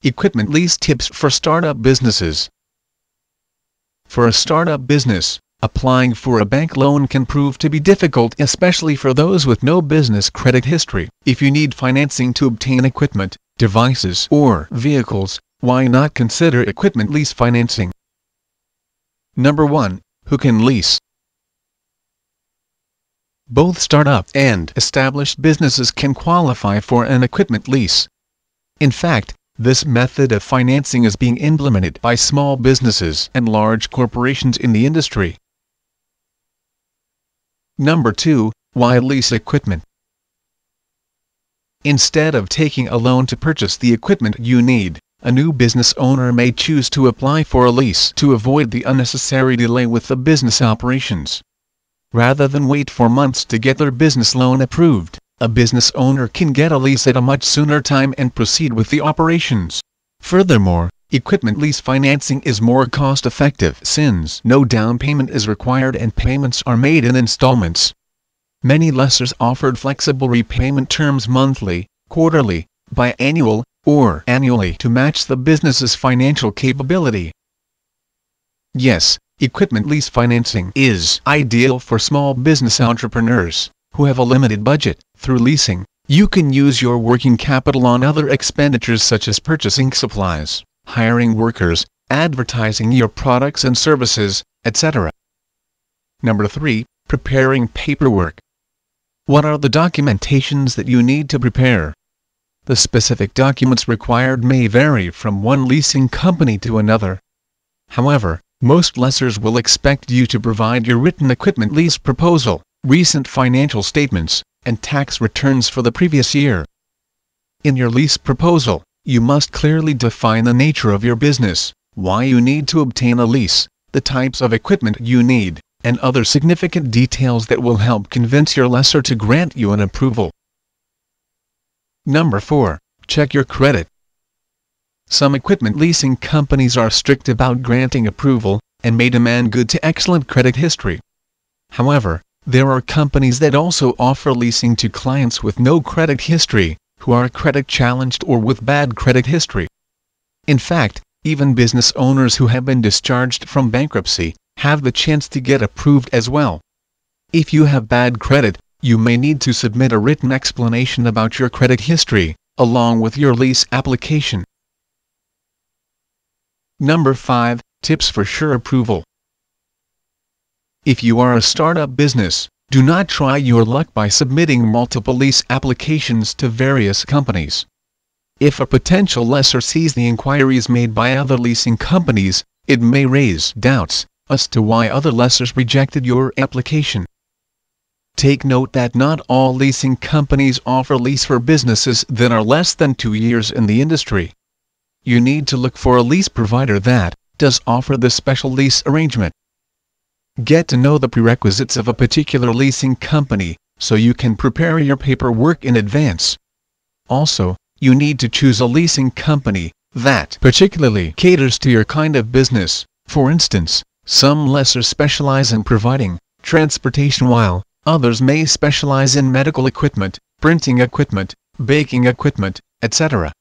Equipment lease tips for startup businesses. For a startup business, applying for a bank loan can prove to be difficult, especially for those with no business credit history. If you need financing to obtain equipment, devices, or vehicles, why not consider equipment lease financing? Number 1. Who can lease? Both startup and established businesses can qualify for an equipment lease. In fact, this method of financing is being implemented by small businesses and large corporations in the industry. Number 2. Why lease equipment? Instead of taking a loan to purchase the equipment you need, a new business owner may choose to apply for a lease to avoid the unnecessary delay with the business operations. Rather than wait for months to get their business loan approved, a business owner can get a lease at a much sooner time and proceed with the operations. Furthermore, equipment lease financing is more cost-effective since no down payment is required and payments are made in installments. Many lessors offered flexible repayment terms monthly, quarterly, biannual, or annually to match the business's financial capability. Yes, equipment lease financing is ideal for small business entrepreneurs who have a limited budget. Through leasing, you can use your working capital on other expenditures such as purchasing supplies, hiring workers, advertising your products and services, etc. Number 3. Preparing paperwork. What are the documentations that you need to prepare? The specific documents required may vary from one leasing company to another. However, most lessors will expect you to provide your written equipment lease proposal, recent financial statements, and tax returns for the previous year. In your lease proposal, you must clearly define the nature of your business, why you need to obtain a lease, the types of equipment you need, and other significant details that will help convince your lessor to grant you an approval. Number 4. Check your credit. Some equipment leasing companies are strict about granting approval, and may demand good to excellent credit history. However, there are companies that also offer leasing to clients with no credit history, who are credit challenged or with bad credit history. In fact, even business owners who have been discharged from bankruptcy have the chance to get approved as well. If you have bad credit, you may need to submit a written explanation about your credit history, along with your lease application. Number 5. Tips for sure approval. If you are a startup business, do not try your luck by submitting multiple lease applications to various companies. If a potential lessor sees the inquiries made by other leasing companies, it may raise doubts as to why other lessors rejected your application. Take note that not all leasing companies offer lease for businesses that are less than 2 years in the industry. You need to look for a lease provider that does offer this special lease arrangement. Get to know the prerequisites of a particular leasing company, so you can prepare your paperwork in advance. Also, you need to choose a leasing company that particularly caters to your kind of business. For instance, some lessors specialize in providing transportation while others may specialize in medical equipment, printing equipment, baking equipment, etc.